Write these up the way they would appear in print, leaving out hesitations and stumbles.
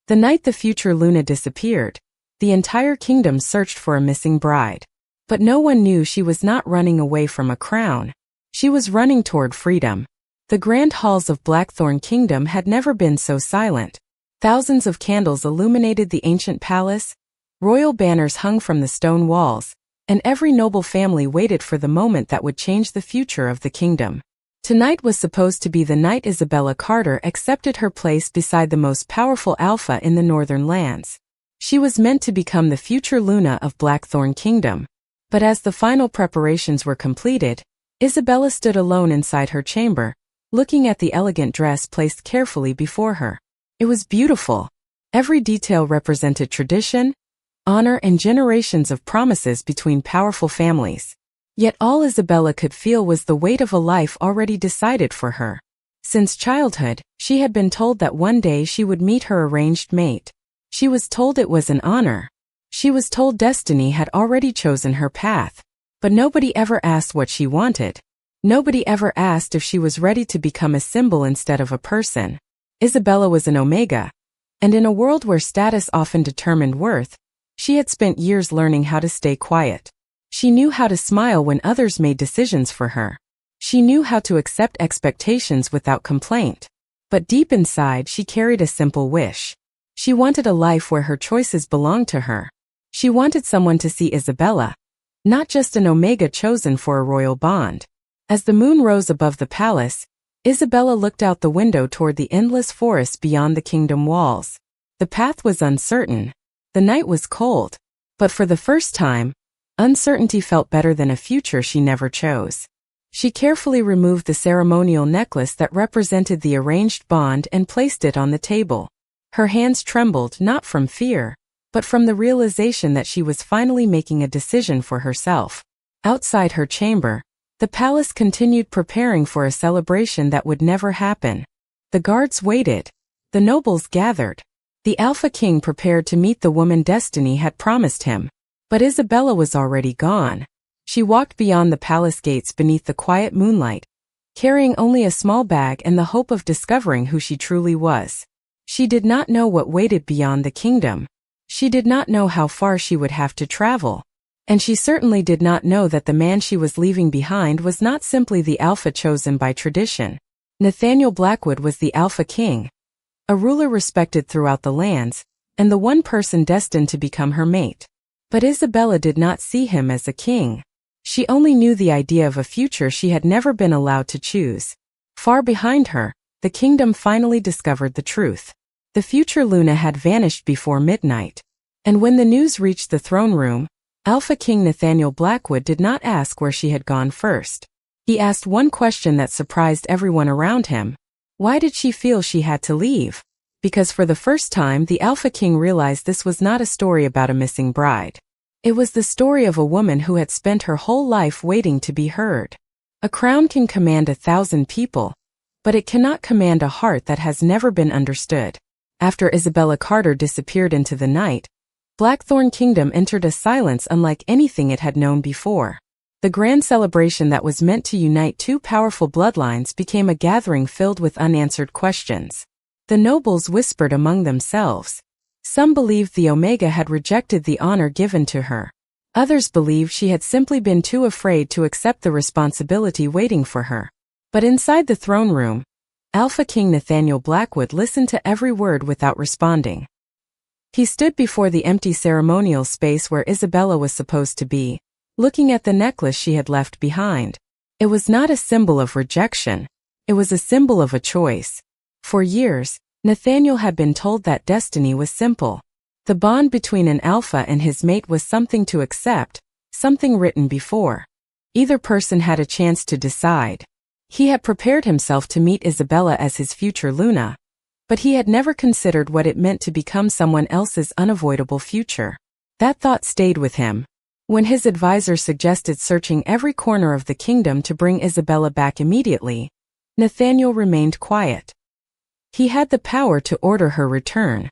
The night the future Luna disappeared, the entire kingdom searched for a missing bride. But no one knew she was not running away from a crown. She was running toward freedom. The grand halls of Blackthorn Kingdom had never been so silent. Thousands of candles illuminated the ancient palace, royal banners hung from the stone walls, and every noble family waited for the moment that would change the future of the kingdom. Tonight was supposed to be the night Isabella Carter accepted her place beside the most powerful alpha in the northern lands. She was meant to become the future Luna of Blackthorn Kingdom. But as the final preparations were completed, Isabella stood alone inside her chamber, looking at the elegant dress placed carefully before her. It was beautiful. Every detail represented tradition, honor, and generations of promises between powerful families. Yet all Isabella could feel was the weight of a life already decided for her. Since childhood, she had been told that one day she would meet her arranged mate. She was told it was an honor. She was told destiny had already chosen her path. But nobody ever asked what she wanted. Nobody ever asked if she was ready to become a symbol instead of a person. Isabella was an Omega, and in a world where status often determined worth, she had spent years learning how to stay quiet. She knew how to smile when others made decisions for her. She knew how to accept expectations without complaint. But deep inside, she carried a simple wish. She wanted a life where her choices belonged to her. She wanted someone to see Isabella, not just an Omega chosen for a royal bond. As the moon rose above the palace, Isabella looked out the window toward the endless forest beyond the kingdom walls. The path was uncertain. The night was cold. But for the first time, uncertainty felt better than a future she never chose. She carefully removed the ceremonial necklace that represented the arranged bond and placed it on the table. Her hands trembled not from fear, but from the realization that she was finally making a decision for herself. Outside her chamber, the palace continued preparing for a celebration that would never happen. The guards waited. The nobles gathered. The Alpha King prepared to meet the woman destiny had promised him. But Isabella was already gone. She walked beyond the palace gates beneath the quiet moonlight, carrying only a small bag and the hope of discovering who she truly was. She did not know what waited beyond the kingdom. She did not know how far she would have to travel. And she certainly did not know that the man she was leaving behind was not simply the Alpha chosen by tradition. Nathaniel Blackwood was the Alpha King, a ruler respected throughout the lands, and the one person destined to become her mate. But Isabella did not see him as a king. She only knew the idea of a future she had never been allowed to choose. Far behind her, the kingdom finally discovered the truth. The future Luna had vanished before midnight. And when the news reached the throne room, Alpha King Nathaniel Blackwood did not ask where she had gone first. He asked one question that surprised everyone around him. Why did she feel she had to leave? Because for the first time, the Alpha King realized this was not a story about a missing bride. It was the story of a woman who had spent her whole life waiting to be heard. A crown can command 1,000 people, but it cannot command a heart that has never been understood. After Isabella Carter disappeared into the night, Blackthorn Kingdom entered a silence unlike anything it had known before. The grand celebration that was meant to unite two powerful bloodlines became a gathering filled with unanswered questions. The nobles whispered among themselves. Some believed the Omega had rejected the honor given to her. Others believed she had simply been too afraid to accept the responsibility waiting for her. But inside the throne room, Alpha King Nathaniel Blackwood listened to every word without responding. He stood before the empty ceremonial space where Isabella was supposed to be, looking at the necklace she had left behind. It was not a symbol of rejection. It was a symbol of a choice. For years, Nathaniel had been told that destiny was simple. The bond between an alpha and his mate was something to accept, something written before. Either person had a chance to decide. He had prepared himself to meet Isabella as his future Luna, but he had never considered what it meant to become someone else's unavoidable future. That thought stayed with him. When his advisor suggested searching every corner of the kingdom to bring Isabella back immediately, Nathaniel remained quiet. He had the power to order her return.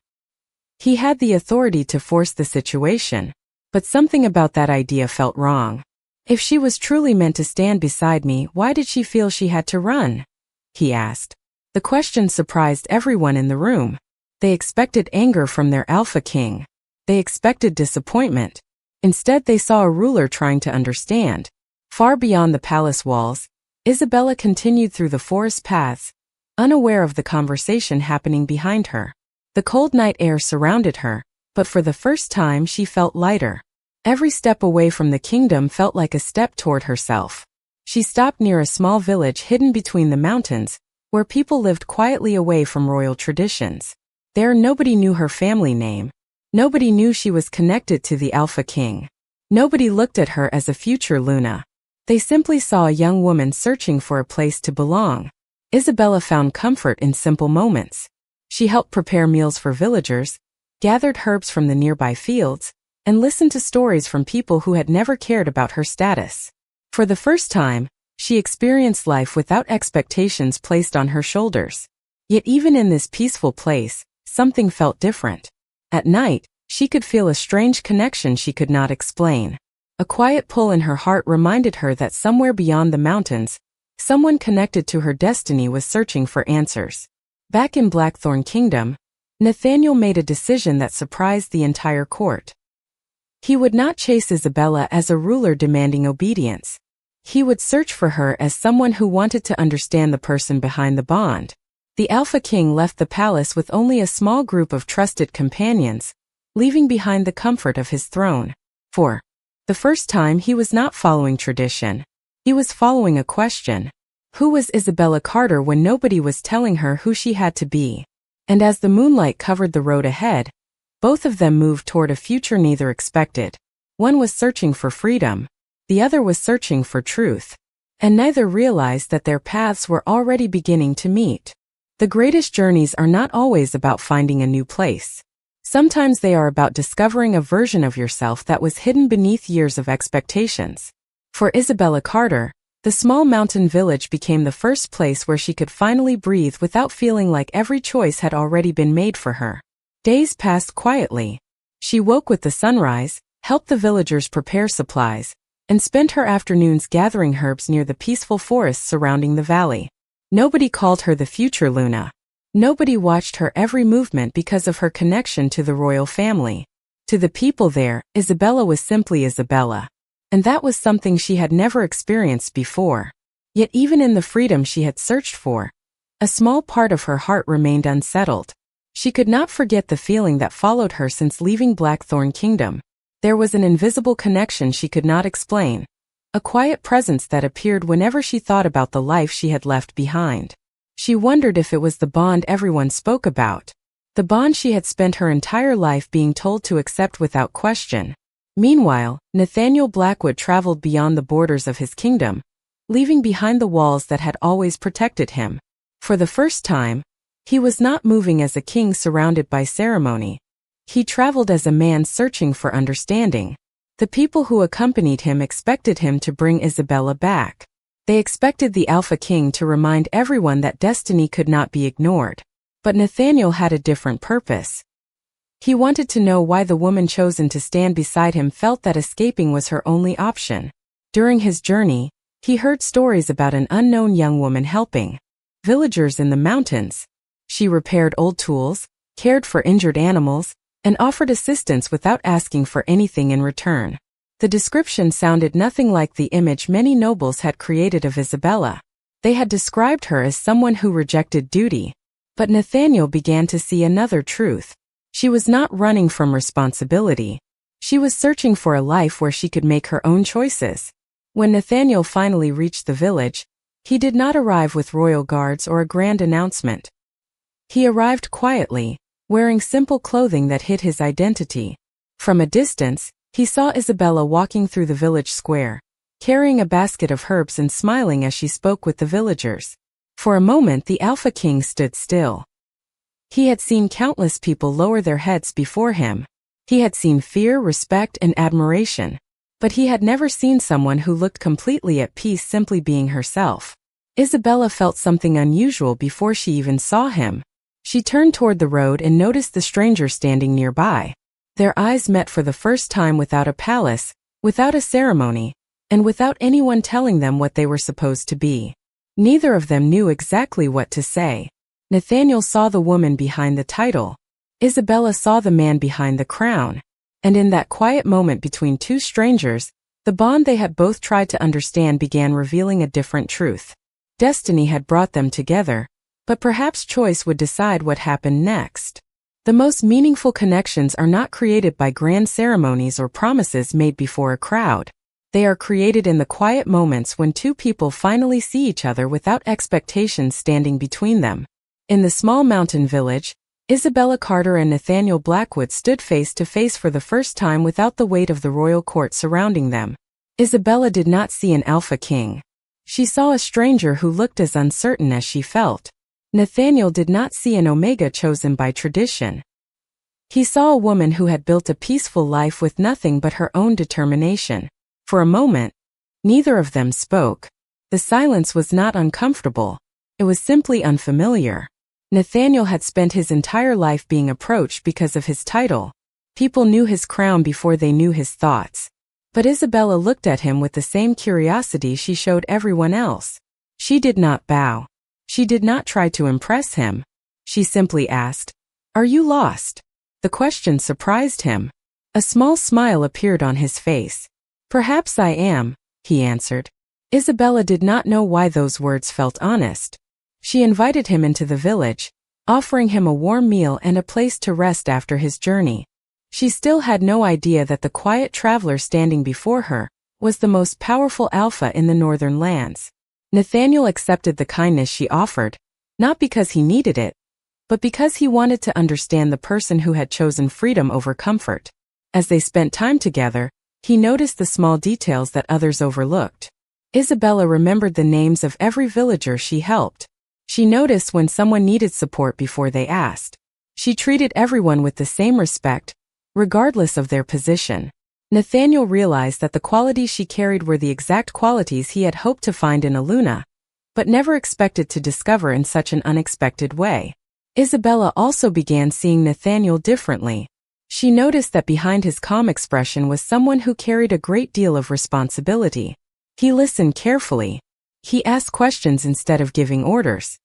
He had the authority to force the situation, but something about that idea felt wrong. If she was truly meant to stand beside me, why did she feel she had to run? He asked. The question surprised everyone in the room. They expected anger from their Alpha King. They expected disappointment. Instead, they saw a ruler trying to understand. Far beyond the palace walls, Isabella continued through the forest paths, unaware of the conversation happening behind her. The cold night air surrounded her, but for the first time she felt lighter. Every step away from the kingdom felt like a step toward herself. She stopped near a small village hidden between the mountains, where people lived quietly away from royal traditions. There nobody knew her family name. Nobody knew she was connected to the Alpha King. Nobody looked at her as a future Luna. They simply saw a young woman searching for a place to belong. Isabella found comfort in simple moments. She helped prepare meals for villagers, gathered herbs from the nearby fields, and listened to stories from people who had never cared about her status. For the first time, she experienced life without expectations placed on her shoulders. Yet even in this peaceful place, something felt different. At night, she could feel a strange connection she could not explain. A quiet pull in her heart reminded her that somewhere beyond the mountains, someone connected to her destiny was searching for answers. Back in Blackthorn Kingdom, Nathaniel made a decision that surprised the entire court. He would not chase Isabella as a ruler demanding obedience. He would search for her as someone who wanted to understand the person behind the bond. The Alpha King left the palace with only a small group of trusted companions, leaving behind the comfort of his throne. For the first time, he was not following tradition. He was following a question. Who was Isabella Carter when nobody was telling her who she had to be? And as the moonlight covered the road ahead, both of them moved toward a future neither expected. One was searching for freedom. The other was searching for truth. And neither realized that their paths were already beginning to meet. The greatest journeys are not always about finding a new place. Sometimes they are about discovering a version of yourself that was hidden beneath years of expectations. For Isabella Carter, the small mountain village became the first place where she could finally breathe without feeling like every choice had already been made for her. Days passed quietly. She woke with the sunrise, helped the villagers prepare supplies, and spent her afternoons gathering herbs near the peaceful forests surrounding the valley. Nobody called her the future Luna. Nobody watched her every movement because of her connection to the royal family. To the people there, Isabella was simply Isabella. And that was something she had never experienced before. Yet even in the freedom she had searched for, a small part of her heart remained unsettled. She could not forget the feeling that followed her since leaving Blackthorn Kingdom. There was an invisible connection she could not explain, a quiet presence that appeared whenever she thought about the life she had left behind. She wondered if it was the bond everyone spoke about, the bond she had spent her entire life being told to accept without question. Meanwhile, Nathaniel Blackwood traveled beyond the borders of his kingdom, leaving behind the walls that had always protected him. For the first time, he was not moving as a king surrounded by ceremony. He traveled as a man searching for understanding. The people who accompanied him expected him to bring Isabella back. They expected the Alpha King to remind everyone that destiny could not be ignored. But Nathaniel had a different purpose. He wanted to know why the woman chosen to stand beside him felt that escaping was her only option. During his journey, he heard stories about an unknown young woman helping villagers in the mountains. She repaired old tools, cared for injured animals, and offered assistance without asking for anything in return. The description sounded nothing like the image many nobles had created of Isabella. They had described her as someone who rejected duty. But Nathaniel began to see another truth. She was not running from responsibility. She was searching for a life where she could make her own choices. When Nathaniel finally reached the village, he did not arrive with royal guards or a grand announcement. He arrived quietly, wearing simple clothing that hid his identity. From a distance, he saw Isabella walking through the village square, carrying a basket of herbs and smiling as she spoke with the villagers. For a moment the Alpha King stood still. He had seen countless people lower their heads before him. He had seen fear, respect, and admiration. But he had never seen someone who looked completely at peace simply being herself. Isabella felt something unusual before she even saw him. She turned toward the road and noticed the stranger standing nearby. Their eyes met for the first time without a palace, without a ceremony, and without anyone telling them what they were supposed to be. Neither of them knew exactly what to say. Nathaniel saw the woman behind the title, Isabella saw the man behind the crown, and in that quiet moment between two strangers, the bond they had both tried to understand began revealing a different truth. Destiny had brought them together, but perhaps choice would decide what happened next. The most meaningful connections are not created by grand ceremonies or promises made before a crowd. They are created in the quiet moments when two people finally see each other without expectations standing between them. In the small mountain village, Isabella Carter and Nathaniel Blackwood stood face to face for the first time without the weight of the royal court surrounding them. Isabella did not see an alpha king. She saw a stranger who looked as uncertain as she felt. Nathaniel did not see an omega chosen by tradition. He saw a woman who had built a peaceful life with nothing but her own determination. For a moment, neither of them spoke. The silence was not uncomfortable. It was simply unfamiliar. Nathaniel had spent his entire life being approached because of his title. People knew his crown before they knew his thoughts. But Isabella looked at him with the same curiosity she showed everyone else. She did not bow. She did not try to impress him. She simply asked, "Are you lost?" The question surprised him. A small smile appeared on his face. "Perhaps I am," he answered. Isabella did not know why those words felt honest. She invited him into the village, offering him a warm meal and a place to rest after his journey. She still had no idea that the quiet traveler standing before her was the most powerful alpha in the northern lands. Nathaniel accepted the kindness she offered, not because he needed it, but because he wanted to understand the person who had chosen freedom over comfort. As they spent time together, he noticed the small details that others overlooked. Isabella remembered the names of every villager she helped. She noticed when someone needed support before they asked. She treated everyone with the same respect, regardless of their position. Nathaniel realized that the qualities she carried were the exact qualities he had hoped to find in Aluna, but never expected to discover in such an unexpected way. Isabella also began seeing Nathaniel differently. She noticed that behind his calm expression was someone who carried a great deal of responsibility. He listened carefully. He asked questions instead of giving orders.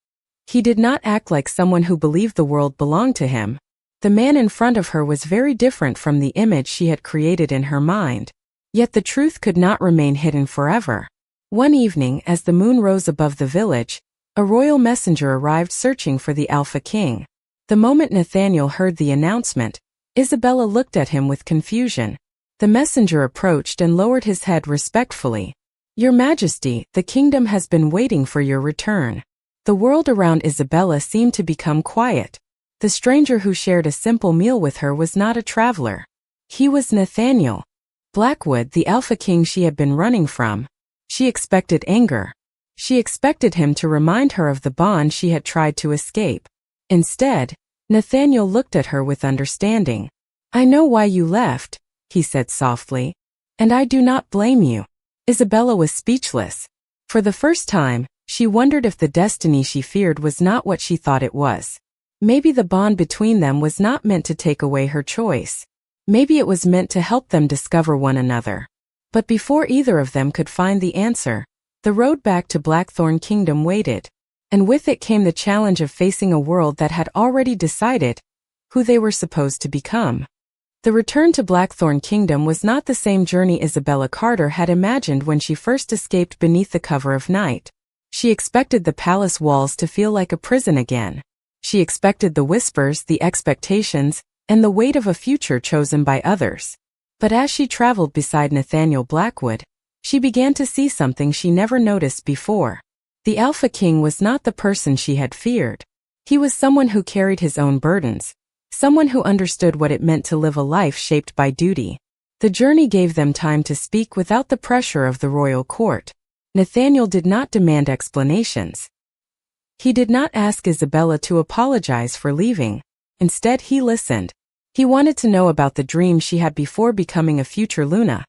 He did not act like someone who believed the world belonged to him. The man in front of her was very different from the image she had created in her mind. Yet the truth could not remain hidden forever. One evening, as the moon rose above the village, a royal messenger arrived searching for the Alpha King. The moment Nathaniel heard the announcement, Isabella looked at him with confusion. The messenger approached and lowered his head respectfully. "Your Majesty, the kingdom has been waiting for your return." The world around Isabella seemed to become quiet. The stranger who shared a simple meal with her was not a traveler. He was Nathaniel Blackwood, the Alpha King she had been running from. She expected anger. She expected him to remind her of the bond she had tried to escape. Instead, Nathaniel looked at her with understanding. "I know why you left," he said softly, "and I do not blame you." Isabella was speechless. For the first time, she wondered if the destiny she feared was not what she thought it was. Maybe the bond between them was not meant to take away her choice. Maybe it was meant to help them discover one another. But before either of them could find the answer, the road back to Blackthorn Kingdom waited, and with it came the challenge of facing a world that had already decided who they were supposed to become. The return to Blackthorn Kingdom was not the same journey Isabella Carter had imagined when she first escaped beneath the cover of night. She expected the palace walls to feel like a prison again. She expected the whispers, the expectations, and the weight of a future chosen by others. But as she traveled beside Nathaniel Blackwood, she began to see something she never noticed before. The Alpha King was not the person she had feared. He was someone who carried his own burdens, someone who understood what it meant to live a life shaped by duty. The journey gave them time to speak without the pressure of the royal court. Nathaniel did not demand explanations. He did not ask Isabella to apologize for leaving. Instead, he listened. He wanted to know about the dream she had before becoming a future Luna,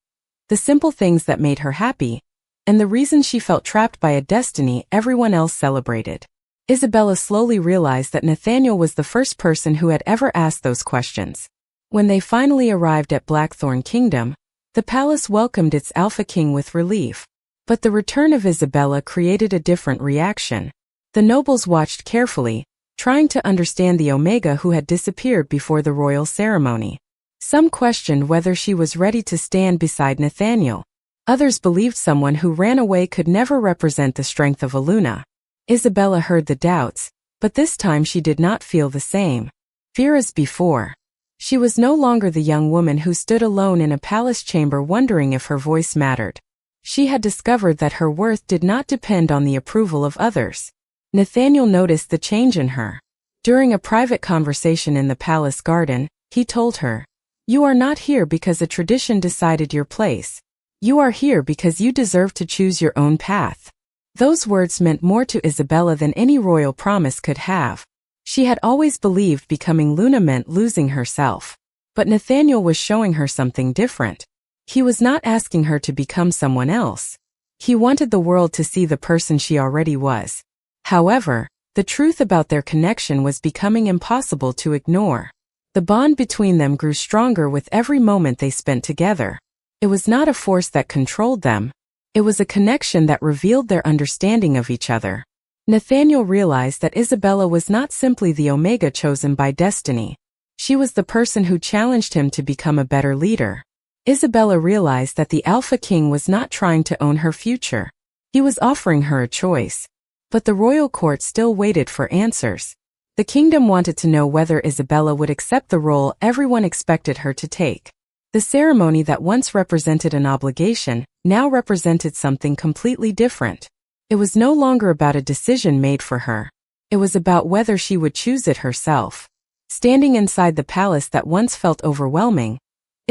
the simple things that made her happy, and the reason she felt trapped by a destiny everyone else celebrated. Isabella slowly realized that Nathaniel was the first person who had ever asked those questions. When they finally arrived at Blackthorn Kingdom, the palace welcomed its Alpha King with relief. But the return of Isabella created a different reaction. The nobles watched carefully, trying to understand the Omega who had disappeared before the royal ceremony. Some questioned whether she was ready to stand beside Nathaniel. Others believed someone who ran away could never represent the strength of a Luna. Isabella heard the doubts, but this time she did not feel the same fear as before. She was no longer the young woman who stood alone in a palace chamber wondering if her voice mattered. She had discovered that her worth did not depend on the approval of others. Nathaniel noticed the change in her. During a private conversation in the palace garden, he told her, "You are not here because a tradition decided your place. You are here because you deserve to choose your own path." Those words meant more to Isabella than any royal promise could have. She had always believed becoming Luna meant losing herself. But Nathaniel was showing her something different. He was not asking her to become someone else. He wanted the world to see the person she already was. However, the truth about their connection was becoming impossible to ignore. The bond between them grew stronger with every moment they spent together. It was not a force that controlled them. It was a connection that revealed their understanding of each other. Nathaniel realized that Isabella was not simply the Omega chosen by destiny. She was the person who challenged him to become a better leader. Isabella realized that the Alpha King was not trying to own her future. He was offering her a choice. But the royal court still waited for answers. The kingdom wanted to know whether Isabella would accept the role everyone expected her to take. The ceremony that once represented an obligation now represented something completely different. It was no longer about a decision made for her. It was about whether she would choose it herself. Standing inside the palace that once felt overwhelming,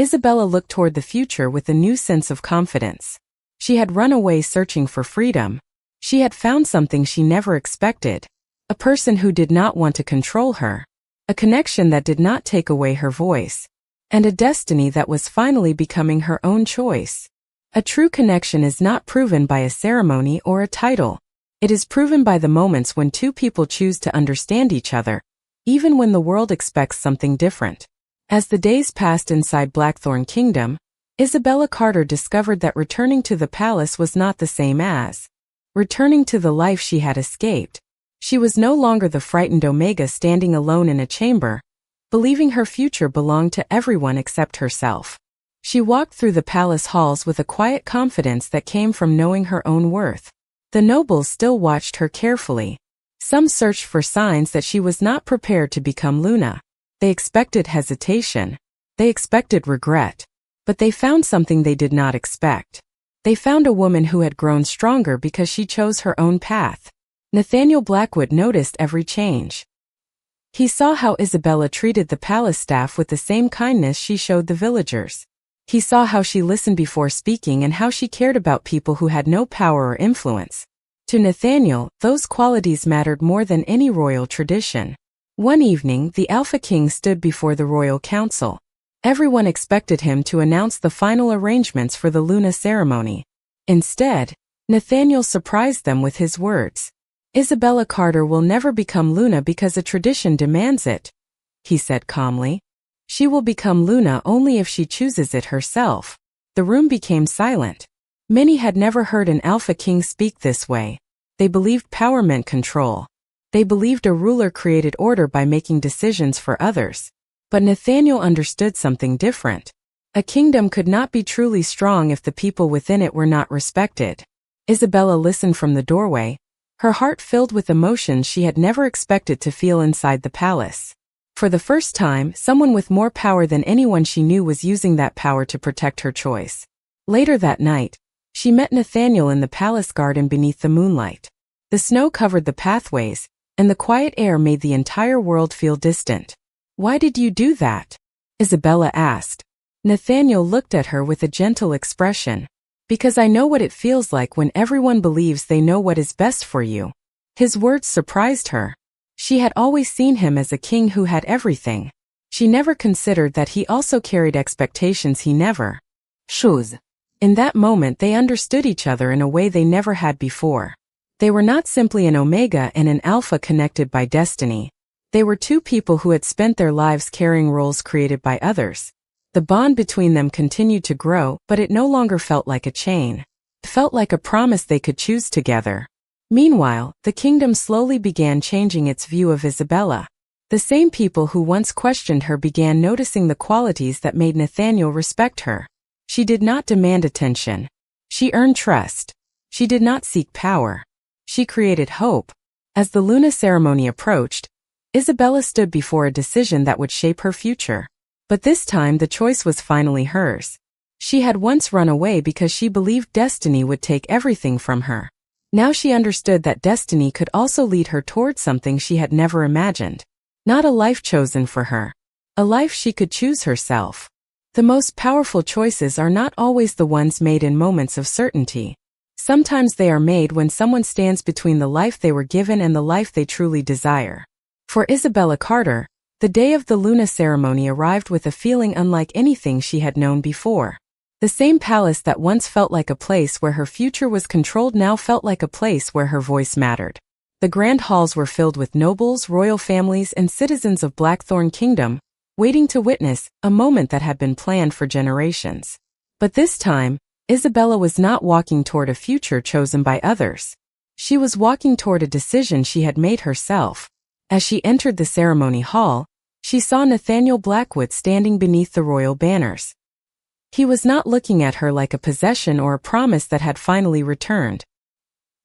Isabella looked toward the future with a new sense of confidence. She had run away searching for freedom. She had found something she never expected. A person who did not want to control her. A connection that did not take away her voice. And a destiny that was finally becoming her own choice. A true connection is not proven by a ceremony or a title. It is proven by the moments when two people choose to understand each other, even when the world expects something different. As the days passed inside Blackthorn Kingdom, Isabella Carter discovered that returning to the palace was not the same as returning to the life she had escaped. She was no longer the frightened Omega standing alone in a chamber, believing her future belonged to everyone except herself. She walked through the palace halls with a quiet confidence that came from knowing her own worth. The nobles still watched her carefully. Some searched for signs that she was not prepared to become Luna. They expected hesitation. They expected regret. But they found something they did not expect. They found a woman who had grown stronger because she chose her own path. Nathaniel Blackwood noticed every change. He saw how Isabella treated the palace staff with the same kindness she showed the villagers. He saw how she listened before speaking and how she cared about people who had no power or influence. To Nathaniel, those qualities mattered more than any royal tradition. One evening, the Alpha King stood before the royal council. Everyone expected him to announce the final arrangements for the Luna ceremony. Instead, Nathaniel surprised them with his words. "Isabella Carter will never become Luna because a tradition demands it," he said calmly. "She will become Luna only if she chooses it herself." The room became silent. Many had never heard an Alpha King speak this way. They believed power meant control. They believed a ruler created order by making decisions for others. But Nathaniel understood something different. A kingdom could not be truly strong if the people within it were not respected. Isabella listened from the doorway, her heart filled with emotions she had never expected to feel inside the palace. For the first time, someone with more power than anyone she knew was using that power to protect her choice. Later that night, she met Nathaniel in the palace garden beneath the moonlight. The snow covered the pathways, and the quiet air made the entire world feel distant. "Why did you do that?" Isabella asked. Nathaniel looked at her with a gentle expression. "Because I know what it feels like when everyone believes they know what is best for you." His words surprised her. She had always seen him as a king who had everything. She never considered that he also carried expectations he never chose. In that moment they understood each other in a way they never had before. They were not simply an Omega and an Alpha connected by destiny. They were two people who had spent their lives carrying roles created by others. The bond between them continued to grow, but it no longer felt like a chain. It felt like a promise they could choose together. Meanwhile, the kingdom slowly began changing its view of Isabella. The same people who once questioned her began noticing the qualities that made Nathaniel respect her. She did not demand attention. She earned trust. She did not seek power. She created hope. As the Luna ceremony approached, Isabella stood before a decision that would shape her future. But this time the choice was finally hers. She had once run away because she believed destiny would take everything from her. Now she understood that destiny could also lead her towards something she had never imagined. Not a life chosen for her. A life she could choose herself. The most powerful choices are not always the ones made in moments of certainty. Sometimes they are made when someone stands between the life they were given and the life they truly desire. For Isabella Carter, the day of the Luna ceremony arrived with a feeling unlike anything she had known before. The same palace that once felt like a place where her future was controlled now felt like a place where her voice mattered. The grand halls were filled with nobles, royal families, and citizens of Blackthorn Kingdom, waiting to witness a moment that had been planned for generations. But this time, Isabella was not walking toward a future chosen by others. She was walking toward a decision she had made herself. As she entered the ceremony hall, she saw Nathaniel Blackwood standing beneath the royal banners. He was not looking at her like a possession or a promise that had finally returned.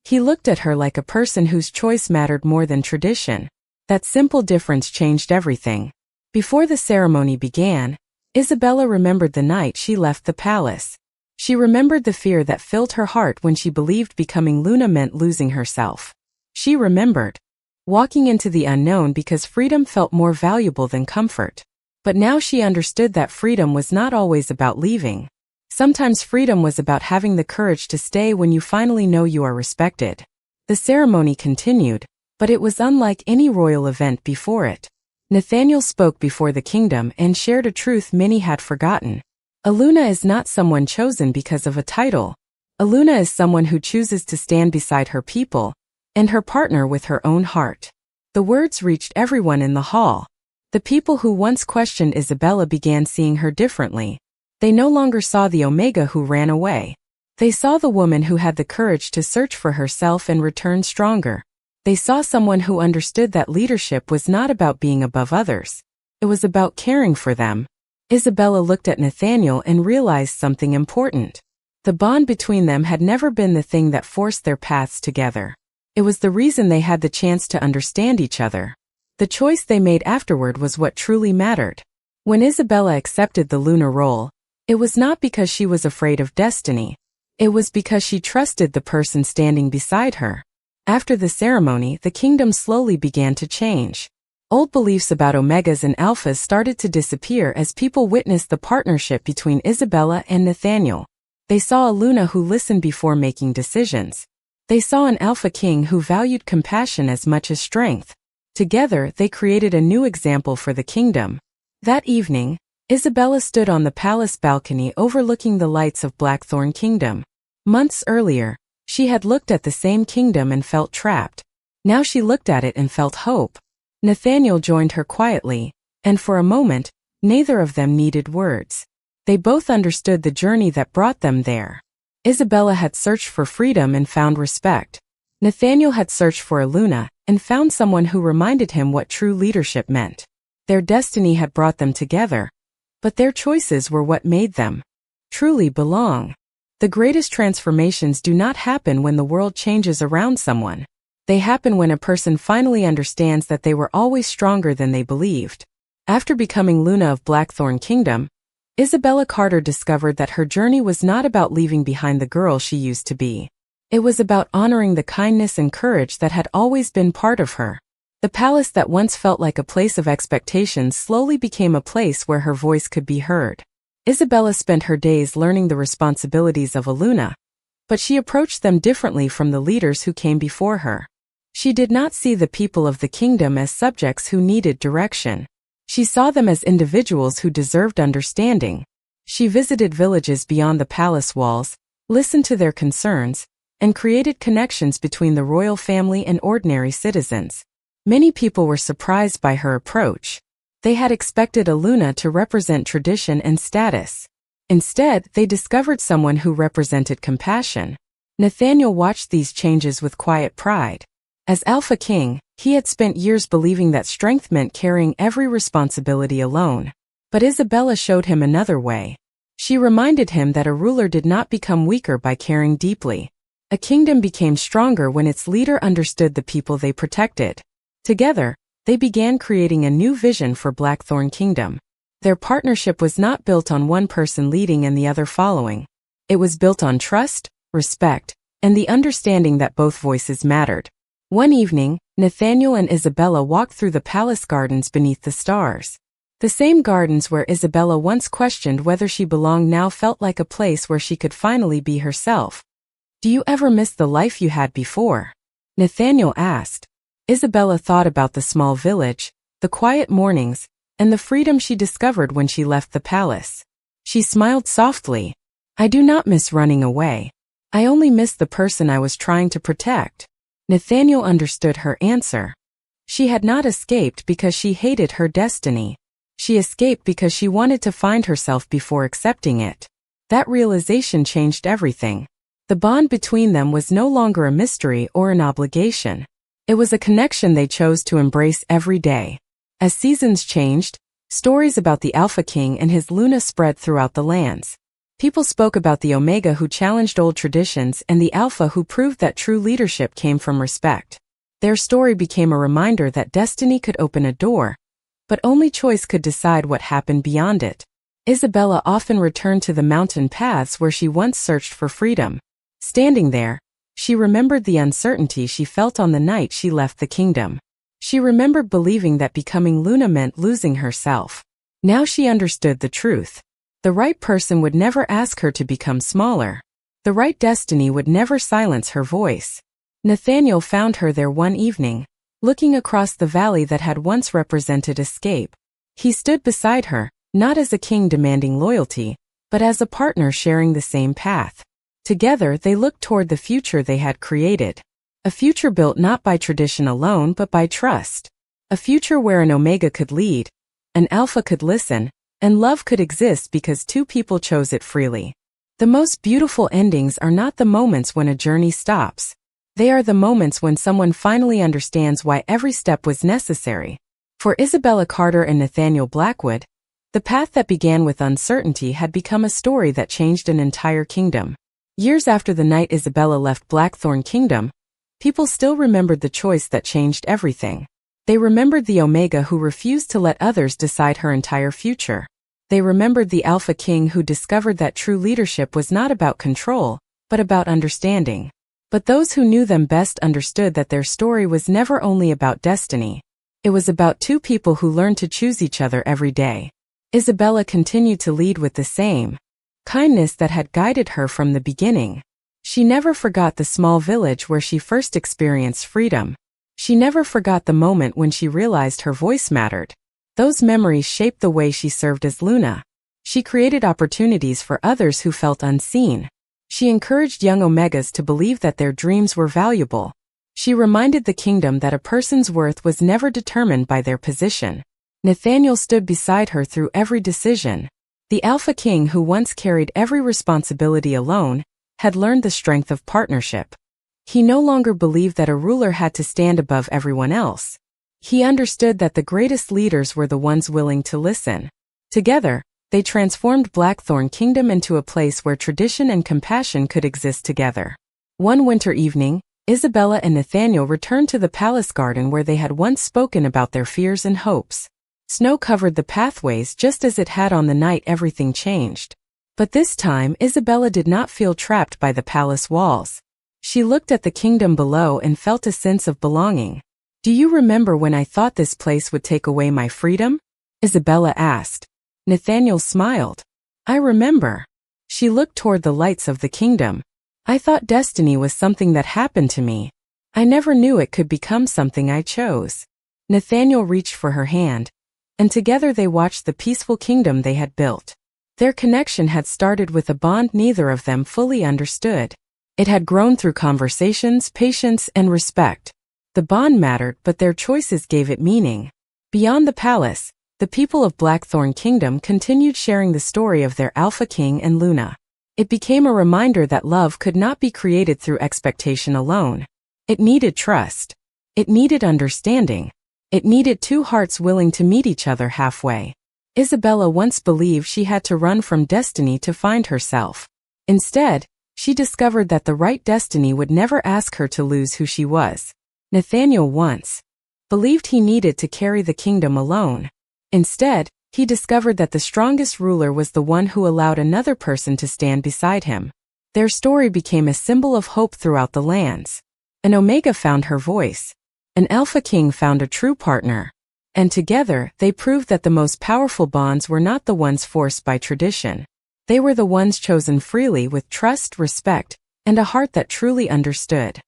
He looked at her like a person whose choice mattered more than tradition. That simple difference changed everything. Before the ceremony began, Isabella remembered the night she left the palace. She remembered the fear that filled her heart when she believed becoming Luna meant losing herself. She remembered walking into the unknown because freedom felt more valuable than comfort. But now she understood that freedom was not always about leaving. Sometimes freedom was about having the courage to stay when you finally know you are respected. The ceremony continued, but it was unlike any royal event before it. Nathaniel spoke before the kingdom and shared a truth many had forgotten. A Luna is not someone chosen because of a title. A Luna is someone who chooses to stand beside her people and her partner with her own heart. The words reached everyone in the hall. The people who once questioned Isabella began seeing her differently. They no longer saw the Omega who ran away. They saw the woman who had the courage to search for herself and return stronger. They saw someone who understood that leadership was not about being above others. It was about caring for them. Isabella looked at Nathaniel and realized something important. The bond between them had never been the thing that forced their paths together. It was the reason they had the chance to understand each other. The choice they made afterward was what truly mattered. When Isabella accepted the Luna role, it was not because she was afraid of destiny. It was because she trusted the person standing beside her. After the ceremony, the kingdom slowly began to change. Old beliefs about Omegas and Alphas started to disappear as people witnessed the partnership between Isabella and Nathaniel. They saw a Luna who listened before making decisions. They saw an Alpha King who valued compassion as much as strength. Together, they created a new example for the kingdom. That evening, Isabella stood on the palace balcony overlooking the lights of Blackthorn Kingdom. Months earlier, she had looked at the same kingdom and felt trapped. Now she looked at it and felt hope. Nathaniel joined her quietly, and for a moment, neither of them needed words. They both understood the journey that brought them there. Isabella had searched for freedom and found respect. Nathaniel had searched for a Luna and found someone who reminded him what true leadership meant. Their destiny had brought them together, but their choices were what made them truly belong. The greatest transformations do not happen when the world changes around someone. They happen when a person finally understands that they were always stronger than they believed. After becoming Luna of Blackthorn Kingdom, Isabella Carter discovered that her journey was not about leaving behind the girl she used to be. It was about honoring the kindness and courage that had always been part of her. The palace that once felt like a place of expectations slowly became a place where her voice could be heard. Isabella spent her days learning the responsibilities of a Luna, but she approached them differently from the leaders who came before her. She did not see the people of the kingdom as subjects who needed direction. She saw them as individuals who deserved understanding. She visited villages beyond the palace walls, listened to their concerns, and created connections between the royal family and ordinary citizens. Many people were surprised by her approach. They had expected a Luna to represent tradition and status. Instead, they discovered someone who represented compassion. Nathaniel watched these changes with quiet pride. As Alpha King, he had spent years believing that strength meant carrying every responsibility alone. But Isabella showed him another way. She reminded him that a ruler did not become weaker by caring deeply. A kingdom became stronger when its leader understood the people they protected. Together, they began creating a new vision for Blackthorn Kingdom. Their partnership was not built on one person leading and the other following. It was built on trust, respect, and the understanding that both voices mattered. One evening, Nathaniel and Isabella walked through the palace gardens beneath the stars. The same gardens where Isabella once questioned whether she belonged now felt like a place where she could finally be herself. "Do you ever miss the life you had before?" Nathaniel asked. Isabella thought about the small village, the quiet mornings, and the freedom she discovered when she left the palace. She smiled softly. "I do not miss running away. I only miss the person I was trying to protect." Nathaniel understood her answer. She had not escaped because she hated her destiny. She escaped because she wanted to find herself before accepting it. That realization changed everything. The bond between them was no longer a mystery or an obligation. It was a connection they chose to embrace every day. As seasons changed, stories about the Alpha King and his Luna spread throughout the lands. People spoke about the Omega who challenged old traditions and the Alpha who proved that true leadership came from respect. Their story became a reminder that destiny could open a door, but only choice could decide what happened beyond it. Isabella often returned to the mountain paths where she once searched for freedom. Standing there, she remembered the uncertainty she felt on the night she left the kingdom. She remembered believing that becoming Luna meant losing herself. Now she understood the truth. The right person would never ask her to become smaller. The right destiny would never silence her voice. Nathaniel found her there one evening, looking across the valley that had once represented escape. He stood beside her, not as a king demanding loyalty, but as a partner sharing the same path. Together they looked toward the future they had created. A future built not by tradition alone but by trust. A future where an Omega could lead, an Alpha could listen, and love could exist because two people chose it freely. The most beautiful endings are not the moments when a journey stops. They are the moments when someone finally understands why every step was necessary. For Isabella Carter and Nathaniel Blackwood, the path that began with uncertainty had become a story that changed an entire kingdom. Years after the night Isabella left Blackthorn Kingdom, people still remembered the choice that changed everything. They remembered the Omega who refused to let others decide her entire future. They remembered the Alpha King who discovered that true leadership was not about control, but about understanding. But those who knew them best understood that their story was never only about destiny. It was about two people who learned to choose each other every day. Isabella continued to lead with the same kindness that had guided her from the beginning. She never forgot the small village where she first experienced freedom. She never forgot the moment when she realized her voice mattered. Those memories shaped the way she served as Luna. She created opportunities for others who felt unseen. She encouraged young Omegas to believe that their dreams were valuable. She reminded the kingdom that a person's worth was never determined by their position. Nathaniel stood beside her through every decision. The Alpha King who once carried every responsibility alone had learned the strength of partnership. He no longer believed that a ruler had to stand above everyone else. He understood that the greatest leaders were the ones willing to listen. Together, they transformed Blackthorn Kingdom into a place where tradition and compassion could exist together. One winter evening, Isabella and Nathaniel returned to the palace garden where they had once spoken about their fears and hopes. Snow covered the pathways just as it had on the night everything changed. But this time, Isabella did not feel trapped by the palace walls. She looked at the kingdom below and felt a sense of belonging. "Do you remember when I thought this place would take away my freedom?" Isabella asked. Nathaniel smiled. "I remember." She looked toward the lights of the kingdom. "I thought destiny was something that happened to me. I never knew it could become something I chose." Nathaniel reached for her hand, and together they watched the peaceful kingdom they had built. Their connection had started with a bond neither of them fully understood. It had grown through conversations, patience, and respect. The bond mattered, but their choices gave it meaning. Beyond the palace, the people of Blackthorn Kingdom continued sharing the story of their Alpha King and Luna. It became a reminder that love could not be created through expectation alone. It needed trust. It needed understanding. It needed two hearts willing to meet each other halfway. Isabella once believed she had to run from destiny to find herself. Instead, she discovered that the right destiny would never ask her to lose who she was. Nathaniel once believed he needed to carry the kingdom alone. Instead, he discovered that the strongest ruler was the one who allowed another person to stand beside him. Their story became a symbol of hope throughout the lands. An Omega found her voice. An Alpha King found a true partner. And together, they proved that the most powerful bonds were not the ones forced by tradition. They were the ones chosen freely with trust, respect, and a heart that truly understood.